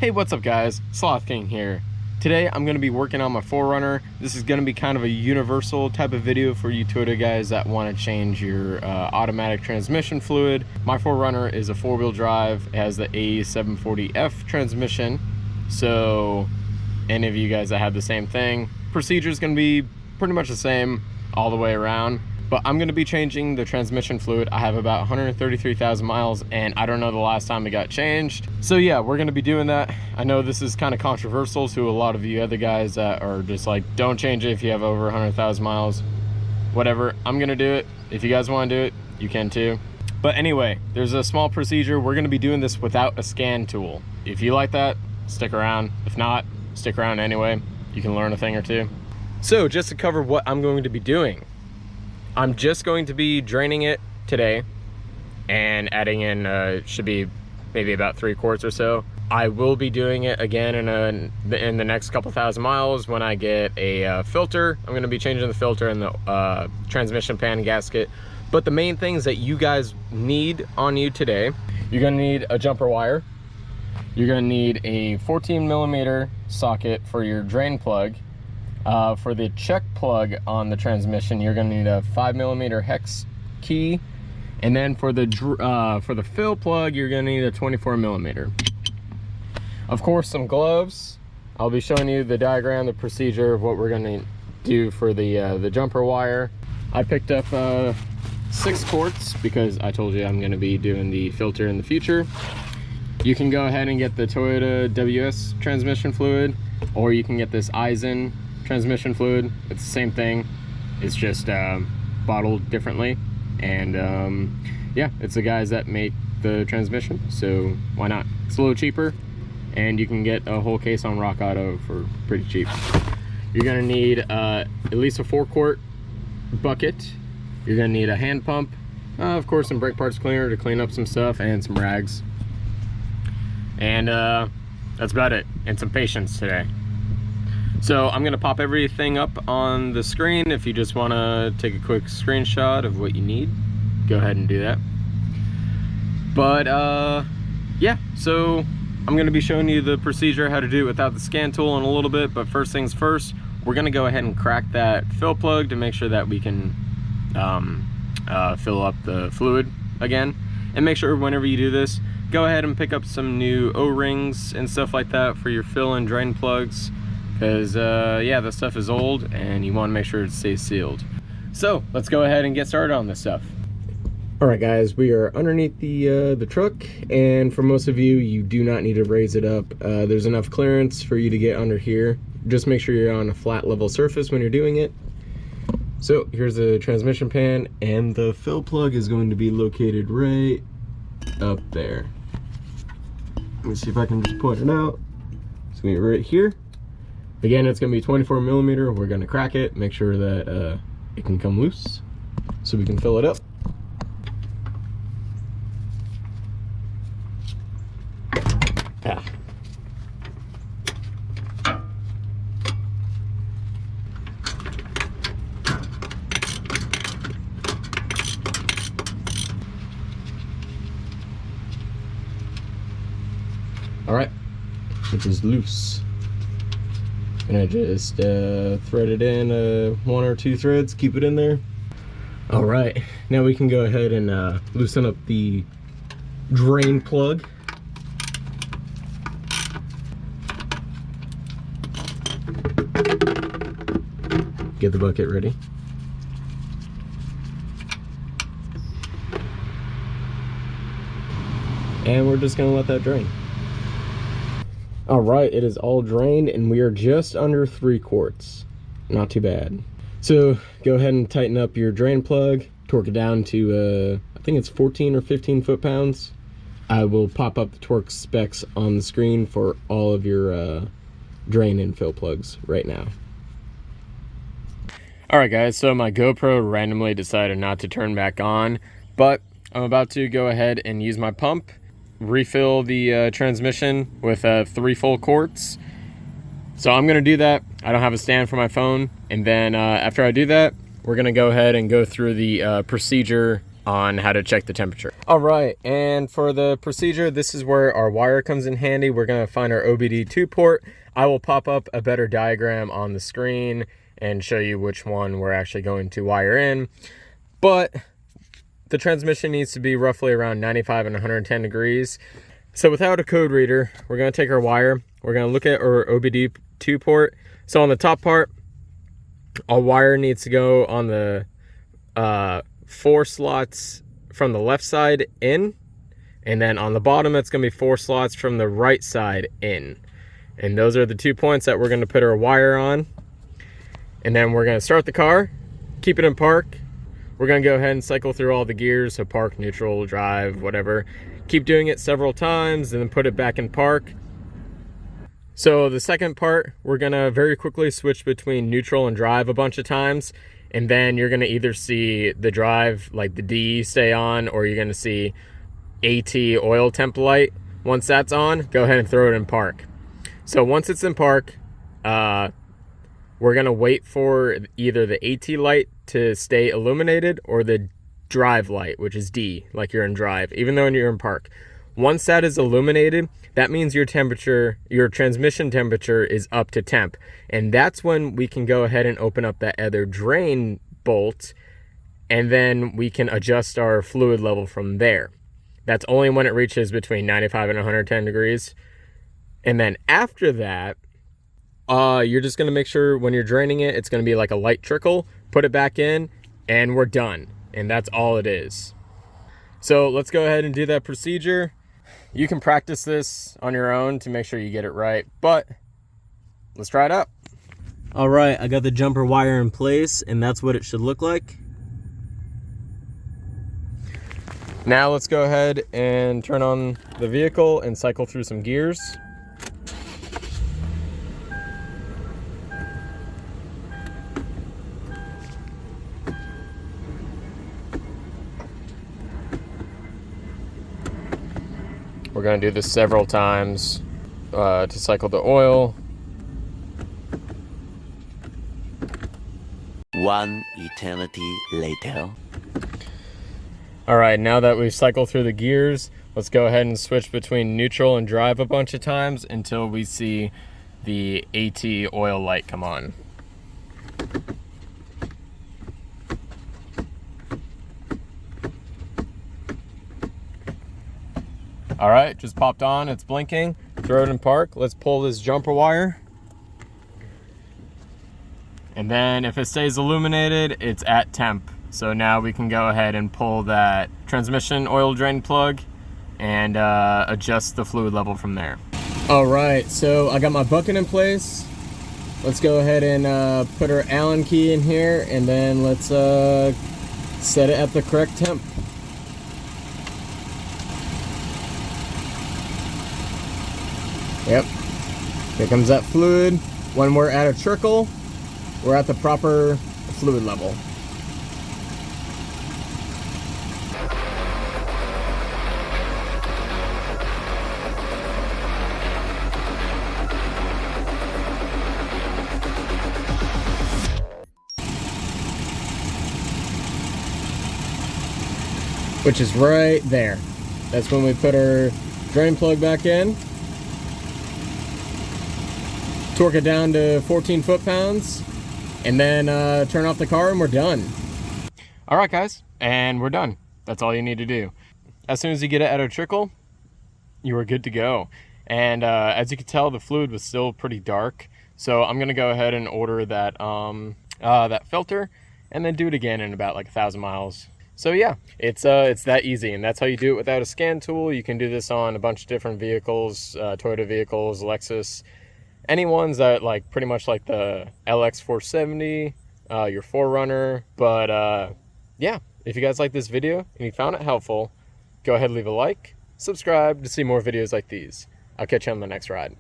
Hey, what's up guys? Sloth King here. Today I'm going to be working on my 4Runner. This is going to be kind of a universal type of video for you Toyota guys that want to change your automatic transmission fluid. My 4Runner is a 4-wheel drive. It has the A740F transmission. So any of you guys that have the same thing, procedure is going to be pretty much the same all the way around. But I'm going to be changing the transmission fluid. I have about 133,000 miles and I don't know the last time it got changed. So yeah, we're going to be doing that. I know this is kind of controversial to a lot of you other guys that are just like, don't change it if you have over 100,000 miles. Whatever, I'm going to do it. If you guys want to do it, you can too. But anyway, there's a small procedure. We're going to be doing this without a scan tool. If you like that, stick around. If not, stick around anyway. You can learn a thing or two. So just to cover what I'm going to be doing, I'm just going to be draining it today and adding in, should be maybe about 3 quarts or so. I will be doing it again in the next couple thousand miles when I get a filter. I'm going to be changing the filter and the transmission pan gasket. But the main things that you guys need on you today, you're going to need a jumper wire. You're going to need a 14mm socket for your drain plug. For the check plug on the transmission, you're going to need a 5mm hex key, and then for the fill plug, you're going to need a 24mm. Of course, some gloves. I'll be showing you the diagram, the procedure of what we're going to do for the jumper wire. I picked up 6 quarts because I told you I'm going to be doing the filter in the future. You can go ahead and get the Toyota WS transmission fluid, or you can get this Aisin transmission fluid. It's the same thing, it's just bottled differently, and yeah, it's the guys that make the transmission, so why not? It's a little cheaper, and you can get a whole case on Rock Auto for pretty cheap. You're gonna need at least a 4-quart bucket. You're gonna need a hand pump, of course some brake parts cleaner to clean up some stuff, and some rags, and that's about it, and some patience today. So I'm gonna pop everything up on the screen. If you just wanna take a quick screenshot of what you need, go ahead and do that. But yeah, so I'm gonna be showing you the procedure, how to do it without the scan tool in a little bit, but first things first, we're gonna go ahead and crack that fill plug to make sure that we can fill up the fluid again. And make sure whenever you do this, go ahead and pick up some new O-rings and stuff like that for your fill and drain plugs. Because yeah, this stuff is old and you want to make sure it stays sealed. So let's go ahead and get started on this stuff. All right guys, we are underneath the truck, and for most of you, you do not need to raise it up. There's enough clearance for you to get under here. Just make sure you're on a flat level surface when you're doing it. So here's the transmission pan, and the fill plug is going to be located right up there. Let me see if I can just point it out. It's going to be right here. Again, it's going to be 24mm. We're going to crack it, make sure that it can come loose so we can fill it up. Ah. All right, it is loose. Gonna just thread it in 1 or 2 threads, keep it in there. All right, now we can go ahead and loosen up the drain plug. Get the bucket ready. And we're just gonna let that drain. All right, it is all drained and we are just under 3 quarts. Not too bad. So go ahead and tighten up your drain plug, torque it down to I think it's 14 or 15 foot-pounds. I will pop up the torque specs on the screen for all of your drain and fill plugs right now. All right guys, so my GoPro randomly decided not to turn back on, but I'm about to go ahead and use my pump, refill the transmission with 3 full quarts. So I'm gonna do that. I don't have a stand for my phone, and then after I do that, we're gonna go ahead and go through the procedure on how to check the temperature. All right, and for the procedure, this is where our wire comes in handy. We're gonna find our OBD2 port. I will pop up a better diagram on the screen and show you which one we're actually going to wire in. But the transmission needs to be roughly around 95 and 110 degrees. So without a code reader, we're gonna take our wire, we're gonna look at our OBD2 port. So on the top part, our wire needs to go on the 4 slots from the left side in, and then on the bottom it's going to be 4 slots from the right side in. And those are the 2 points that we're going to put our wire on. And then we're going to start the car, keep it in park. We're going to go ahead and cycle through all the gears, so park, neutral, drive, whatever. Keep doing it several times and then put it back in park. So the second part, we're going to very quickly switch between neutral and drive a bunch of times. And then you're gonna either see the drive, like the D, stay on, or you're gonna see AT oil temp light. Once that's on, go ahead and throw it in park. So once it's in park, we're gonna wait for either the AT light to stay illuminated or the drive light, which is D, like you're in drive, even though you're in park. Once that is illuminated, that means your temperature, your transmission temperature is up to temp. And that's when we can go ahead and open up that other drain bolt, and then we can adjust our fluid level from there. That's only when it reaches between 95 and 110 degrees. And then after that, you're just gonna make sure when you're draining it, it's gonna be like a light trickle, put it back in, and we're done. And that's all it is. So let's go ahead and do that procedure. You can practice this on your own to make sure you get it right, but let's try it out. All right, I got the jumper wire in place, and that's what it should look like. Now let's go ahead and turn on the vehicle and cycle through some gears. We're going to do this several times to cycle the oil. One eternity later. All right, now that we've cycled through the gears, let's go ahead and switch between neutral and drive a bunch of times until we see the AT oil light come on. All right, just popped on, it's blinking. Throw it in park. Let's pull this jumper wire. And then if it stays illuminated, it's at temp. So now we can go ahead and pull that transmission oil drain plug and adjust the fluid level from there. All right, so I got my bucket in place. Let's go ahead and put our Allen key in here, and then let's set it at the correct temp. Yep, here comes that fluid. When we're at a trickle, we're at the proper fluid level. Which is right there. That's when we put our drain plug back in. Torque it down to 14 foot-pounds, and then turn off the car, and we're done. All right, guys, and we're done. That's all you need to do. As soon as you get it at a trickle, you are good to go. And as you can tell, the fluid was still pretty dark, so I'm gonna go ahead and order that that filter, and then do it again in about like 1,000 miles. So yeah, it's that easy, and that's how you do it without a scan tool. You can do this on a bunch of different vehicles, Toyota vehicles, Lexus, any ones that like pretty much like the LX470, your 4Runner. But yeah, if you guys like this video and you found it helpful, go ahead and leave a like, subscribe to see more videos like these. I'll catch you on the next ride.